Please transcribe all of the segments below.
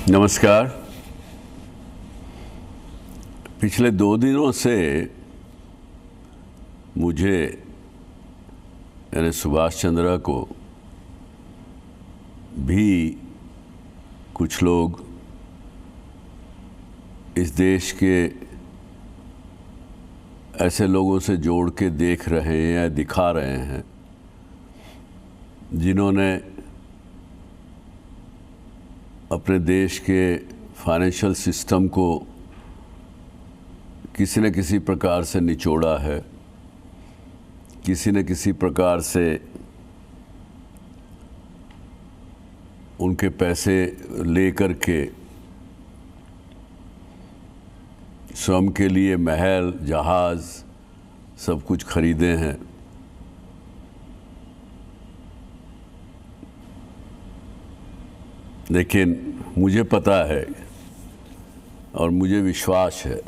नमस्कार। पिछले 2 दिनों से मुझे यानी सुभाष चंद्र को भी कुछ लोग इस देश के ऐसे लोगों से जोड़ के देख रहे हैं या दिखा रहे हैं जिन्होंने अपने देश के फाइनेंशियल सिस्टम को किसी न किसी प्रकार से निचोड़ा है, किसी न किसी प्रकार से उनके पैसे लेकर के स्वयं के लिए महल, जहाज़ सब कुछ खरीदे हैं। लेकिन मुझे पता है और मुझे विश्वास है,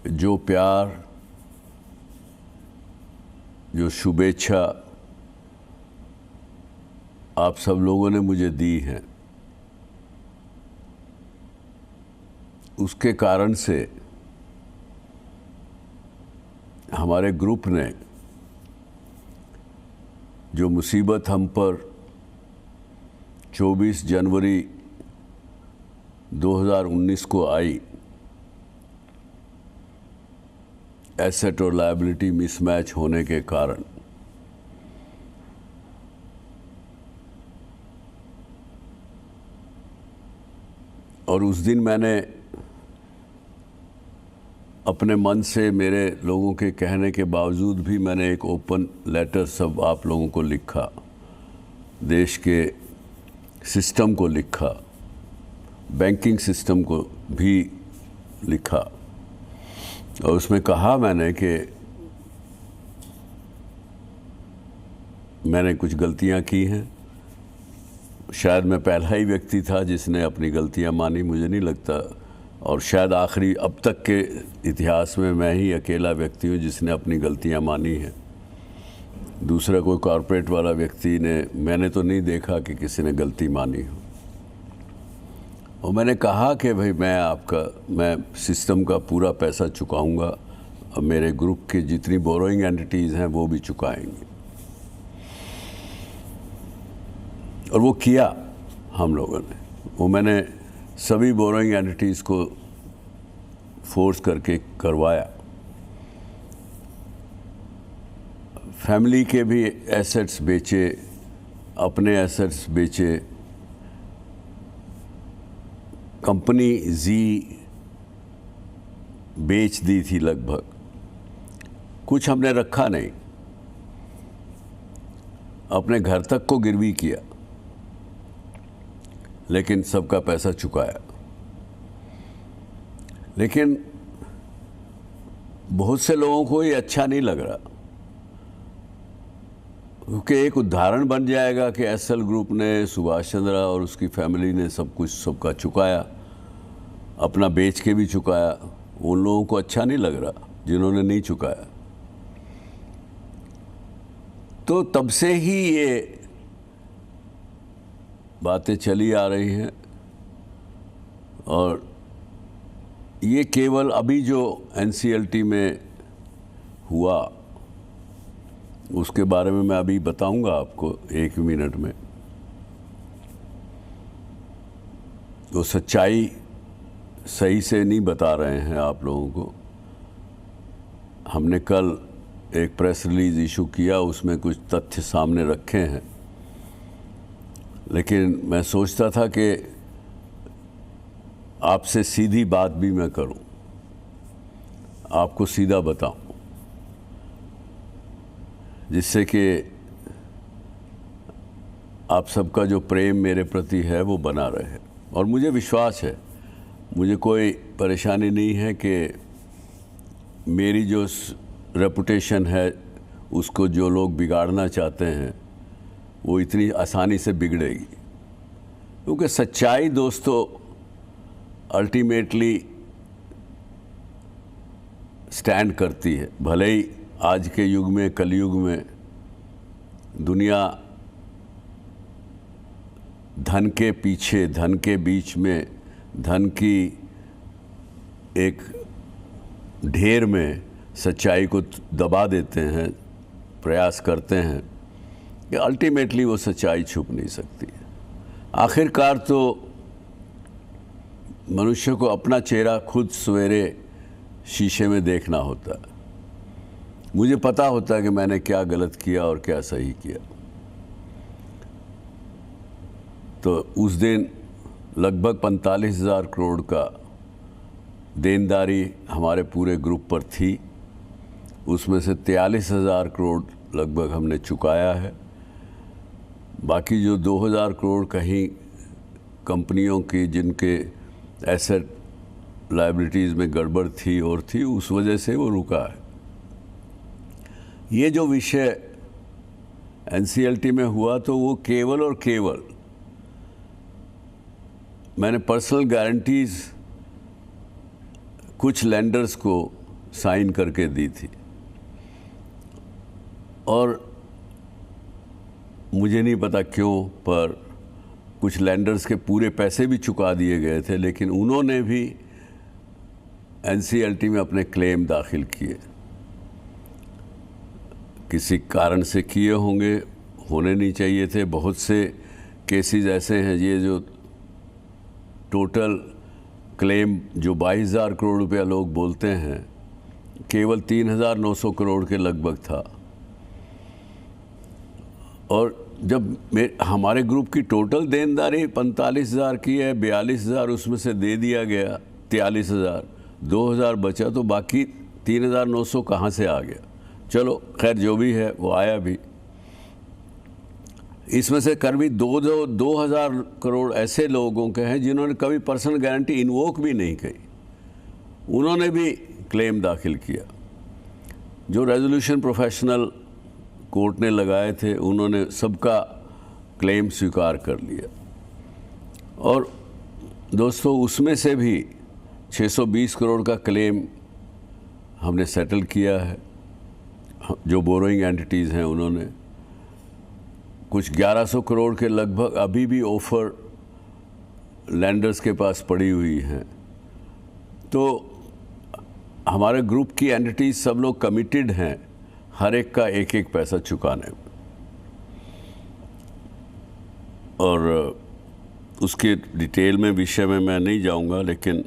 जो प्यार, जो शुभेच्छा आप सब लोगों ने मुझे दी है, उसके कारण से हमारे ग्रुप ने जो मुसीबत हम पर 24 जनवरी 2019 को आई, एसेट और लायबिलिटी मिसमैच होने के कारण, और उस दिन मैंने अपने मन से, मेरे लोगों के कहने के बावजूद भी मैंने एक ओपन लेटर सब आप लोगों को लिखा, देश के सिस्टम को लिखा, बैंकिंग सिस्टम को भी लिखा, और उसमें कहा मैंने कि मैंने कुछ गलतियां की हैं। शायद मैं पहला ही व्यक्ति था जिसने अपनी गलतियां मानी, मुझे नहीं लगता, और शायद आखिरी अब तक के इतिहास में मैं ही अकेला व्यक्ति हूं जिसने अपनी गलतियां मानी हैं। दूसरा कोई कॉरपोरेट वाला व्यक्ति ने, मैंने तो नहीं देखा कि किसी ने गलती मानी हो। और मैंने कहा कि भाई मैं सिस्टम का पूरा पैसा चुकाऊंगा, और मेरे ग्रुप की जितनी बोरोइंग एंटिटीज़ हैं वो भी चुकाएंगे। और वो किया हम लोगों ने, वो मैंने सभी बोरोइंग एंटिटीज़ को फोर्स करके करवाया। फैमिली के भी एसेट्स बेचे, अपने एसेट्स बेचे, कंपनी जी बेच दी थी लगभग, कुछ हमने रखा नहीं, अपने घर तक को गिरवी किया, लेकिन सबका पैसा चुकाया। लेकिन बहुत से लोगों को ये अच्छा नहीं लग रहा, क्योंकि एक उदाहरण बन जाएगा कि एसएल ग्रुप ने, सुभाष चंद्र और उसकी फैमिली ने सब कुछ सबका चुकाया, अपना बेच के भी चुकाया। उन लोगों को अच्छा नहीं लग रहा जिन्होंने नहीं चुकाया। तो तब से ही ये बातें चली आ रही हैं, और ये केवल अभी जो एनसीएलटी में हुआ उसके बारे में मैं अभी बताऊंगा आपको 1 मिनट में। तो सच्चाई सही से नहीं बता रहे हैं आप लोगों को। हमने कल एक प्रेस रिलीज इशू किया, उसमें कुछ तथ्य सामने रखे हैं, लेकिन मैं सोचता था कि आपसे सीधी बात भी मैं करूं, आपको सीधा बताऊं, जिससे कि आप सबका जो प्रेम मेरे प्रति है वो बना रहे। और मुझे विश्वास है, मुझे कोई परेशानी नहीं है कि मेरी जो रेपुटेशन है उसको जो लोग बिगाड़ना चाहते हैं वो इतनी आसानी से बिगड़ेगी, क्योंकि सच्चाई दोस्तों अल्टीमेटली स्टैंड करती है। भले ही आज के युग में, कलयुग में दुनिया धन के पीछे, धन के बीच में, धन की एक ढेर में सच्चाई को दबा देते हैं, प्रयास करते हैं कि अल्टीमेटली वो सच्चाई छुप नहीं सकती। आखिरकार तो मनुष्य को अपना चेहरा खुद सवेरे शीशे में देखना होता है। मुझे पता होता है कि मैंने क्या गलत किया और क्या सही किया। तो उस दिन लगभग 45,000 करोड़ का देनदारी हमारे पूरे ग्रुप पर थी। उसमें से 43,000 करोड़ लगभग हमने चुकाया है। बाकी जो 2,000 करोड़ कहीं कंपनियों की जिनके एसेट लायबिलिटीज़ में गड़बड़ थी और थी, उस वजह से वो रुका है। ये जो विषय एनसीएलटी में हुआ तो वो केवल और केवल मैंने पर्सनल गारंटीज़ कुछ लेंडर्स को साइन करके दी थी और मुझे नहीं पता क्यों, पर कुछ लेंडर्स के पूरे पैसे भी चुका दिए गए थे, लेकिन उन्होंने भी एनसीएलटी में अपने क्लेम दाखिल किए। किसी कारण से किए होंगे, होने नहीं चाहिए थे। बहुत से केसेस ऐसे हैं, ये जो टोटल क्लेम जो 22,000 करोड़ रुपया लोग बोलते हैं, केवल 3,900 करोड़ के लगभग था। और जब हमारे ग्रुप की टोटल देनदारी 45,000 की है, 42,000 उसमें से दे दिया गया, 43,000, 2,000 बचा, तो बाकी 3,900 कहाँ से आ गया? चलो खैर, जो भी है वो आया भी। इसमें से करीब 2,000 करोड़ ऐसे लोगों के हैं जिन्होंने कभी पर्सनल गारंटी इन्वोक भी नहीं की, उन्होंने भी क्लेम दाखिल किया। जो रेजोल्यूशन प्रोफेशनल कोर्ट ने लगाए थे, उन्होंने सबका क्लेम स्वीकार कर लिया। और दोस्तों, उसमें से भी 620 करोड़ का क्लेम हमने सेटल किया है। जो बोरोइंग एंटिटीज़ हैं उन्होंने कुछ 1100 करोड़ के लगभग अभी भी ऑफर लैंडर्स के पास पड़ी हुई हैं। तो हमारे ग्रुप की एंटिटीज सब लोग कमिटेड हैं हर एक का एक एक पैसा चुकाने में। और उसके डिटेल में विषय में मैं नहीं जाऊंगा, लेकिन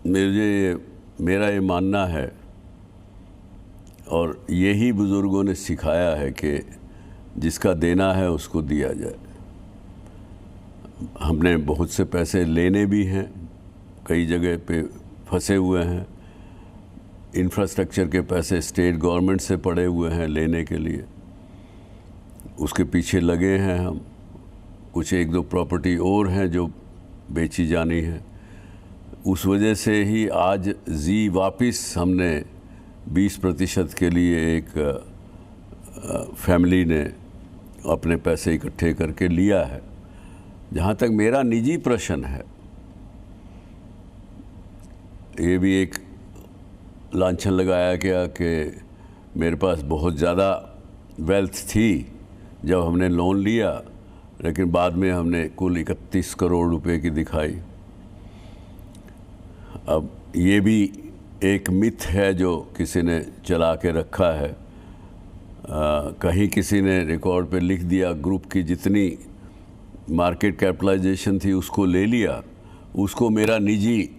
मेरा ये मानना है और यही बुज़ुर्गों ने सिखाया है कि जिसका देना है उसको दिया जाए। हमने बहुत से पैसे लेने भी हैं, कई जगह पे फंसे हुए हैं। इंफ्रास्ट्रक्चर के पैसे स्टेट गवर्नमेंट से पड़े हुए हैं लेने के लिए, उसके पीछे लगे हैं हम। कुछ एक दो प्रॉपर्टी और हैं जो बेची जानी है। उस वजह से ही आज जी वापस हमने 20% के लिए एक फैमिली ने अपने पैसे इकट्ठे करके लिया है। जहाँ तक मेरा निजी प्रश्न है, ये भी एक लांछन लगाया गया कि मेरे पास बहुत ज़्यादा वेल्थ थी जब हमने लोन लिया, लेकिन बाद में हमने कुल 31 करोड़ रुपए की दिखाई। अब ये भी एक मिथ है जो किसी ने चला के रखा है। कहीं किसी ने रिकॉर्ड पे लिख दिया ग्रुप की जितनी मार्केट कैपिटलाइजेशन थी उसको ले लिया, उसको मेरा निजी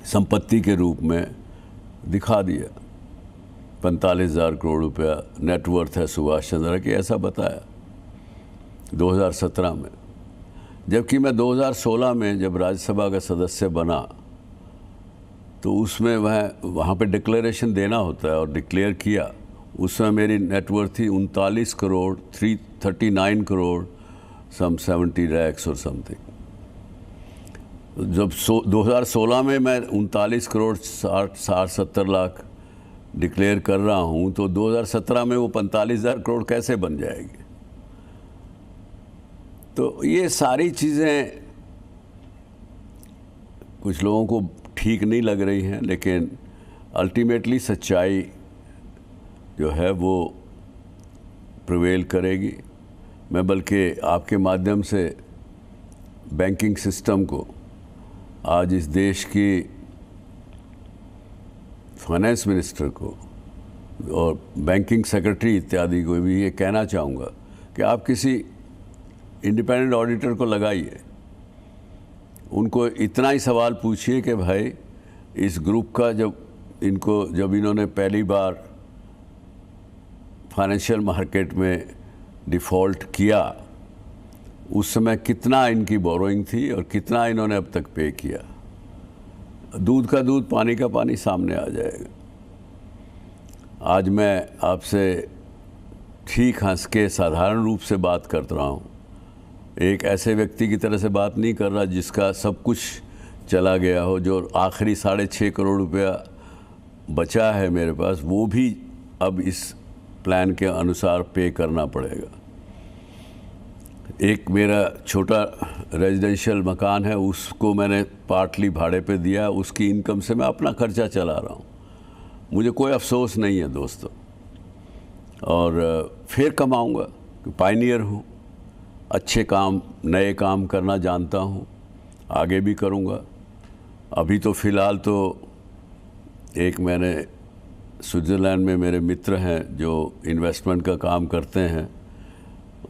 संपत्ति के रूप में दिखा दिया। 45,000 करोड़ रुपया नेटवर्थ है सुभाष चंद्र की, ऐसा बताया 2017 में। जबकि मैं 2016 में जब राज्यसभा का सदस्य बना तो उसमें वहाँ पे डिक्लेरेशन देना होता है और डिक्लेयर किया। उसमें मेरी नेटवर्थ थी 39 करोड़ 339 करोड़ सम 70 lakhs और समथिंग। जब 2016 में मैं 39 करोड़ 60-70 लाख डिक्लेयर कर रहा हूँ, तो 2017 में वो 45,000 करोड़ कैसे बन जाएगी? तो ये सारी चीज़ें कुछ लोगों को ठीक नहीं लग रही हैं, लेकिन अल्टीमेटली सच्चाई जो है वो प्रिवेल करेगी। मैं बल्कि आपके माध्यम से बैंकिंग सिस्टम को, आज इस देश की फाइनेंस मिनिस्टर को और बैंकिंग सेक्रेटरी इत्यादि को भी ये कहना चाहूँगा कि आप किसी इंडिपेंडेंट ऑडिटर को लगाइए, उनको इतना ही सवाल पूछिए कि भाई इस ग्रुप का जब इन्होंने पहली बार फाइनेंशियल मार्केट में डिफ़ॉल्ट किया, उस समय कितना इनकी बोरोइंग थी और कितना इन्होंने अब तक पे किया। दूध का दूध, पानी का पानी सामने आ जाएगा। आज मैं आपसे ठीक हंस के साधारण रूप से बात कर रहा हूँ, एक ऐसे व्यक्ति की तरह से बात नहीं कर रहा जिसका सब कुछ चला गया हो। जो आखिरी 6.5 करोड़ रुपया बचा है मेरे पास, वो भी अब इस प्लान के अनुसार पे करना पड़ेगा। एक मेरा छोटा रेजिडेंशियल मकान है, उसको मैंने पार्टली भाड़े पे दिया, उसकी इनकम से मैं अपना खर्चा चला रहा हूँ। मुझे कोई अफसोस नहीं है दोस्तों, और फिर कमाऊँगा, पायनियर हूँ, अच्छे काम, नए काम करना जानता हूँ, आगे भी करूँगा। अभी तो फ़िलहाल तो एक मैंने स्विट्ज़रलैंड में मेरे मित्र हैं जो इन्वेस्टमेंट का काम करते हैं,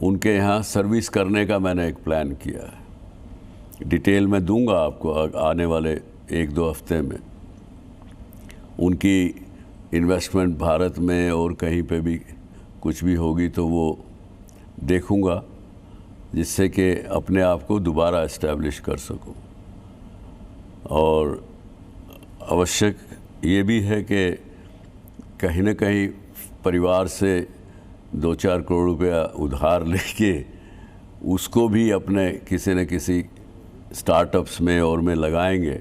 उनके यहाँ सर्विस करने का मैंने एक प्लान किया है। डिटेल मैं दूंगा आपको आने वाले 1-2 हफ्ते में। उनकी इन्वेस्टमेंट भारत में और कहीं पे भी कुछ भी होगी तो वो देखूंगा, जिससे कि अपने आप को दोबारा इस्टेब्लिश कर सकूं। और आवश्यक ये भी है कि कहीं न कहीं परिवार से 2-4 करोड़ रुपया उधार लेके उसको भी अपने किसी न किसी स्टार्टअप्स में और में लगाएंगे,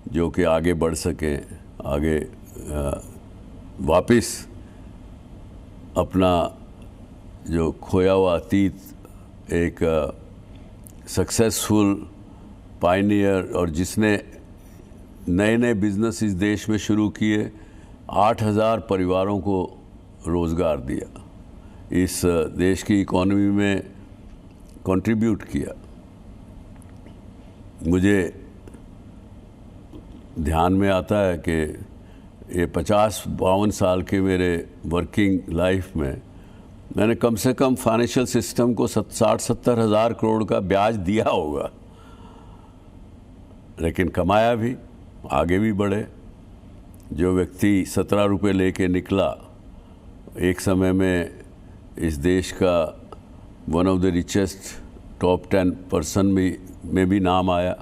जो कि आगे बढ़ सकें, आगे वापस अपना जो खोया हुआ अतीत, एक सक्सेसफुल पायनियर और जिसने नए नए बिजनेस इस देश में शुरू किए, 8,000 परिवारों को रोज़गार दिया, इस देश की इकॉनमी में कंट्रीब्यूट किया। मुझे ध्यान में आता है कि ये 50-52 साल के मेरे वर्किंग लाइफ में मैंने कम से कम फाइनेंशियल सिस्टम को 60-70 हज़ार करोड़ का ब्याज दिया होगा, लेकिन कमाया भी, आगे भी बढ़े। जो व्यक्ति 17 रुपये लेके निकला, एक समय में इस देश का one of the richest top 10% में भी नाम आया,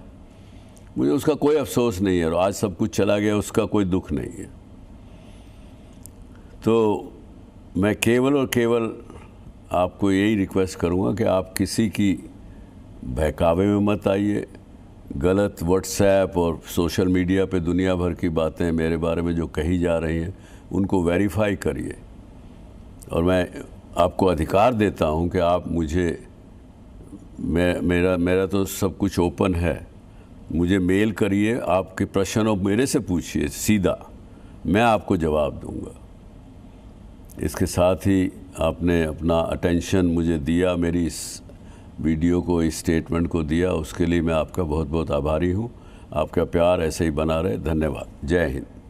मुझे उसका कोई अफसोस नहीं है। और आज सब कुछ चला गया, उसका कोई दुख नहीं है। तो मैं केवल और केवल आपको यही रिक्वेस्ट करूँगा कि आप किसी की बहकावे में मत आइए। गलत व्हाट्सएप और सोशल मीडिया पे दुनिया भर की बातें मेरे बारे में जो कही जा रही हैं, उनको वेरीफाई करिए। और मैं आपको अधिकार देता हूं कि आप मुझे, मेरा तो सब कुछ ओपन है, मुझे मेल करिए, आपके प्रश्न और मेरे से पूछिए सीधा, मैं आपको जवाब दूंगा। इसके साथ ही आपने अपना अटेंशन मुझे दिया, मेरी इस वीडियो को, इस स्टेटमेंट को दिया, उसके लिए मैं आपका बहुत बहुत आभारी हूँ। आपका प्यार ऐसे ही बना रहे। धन्यवाद। जय हिंद।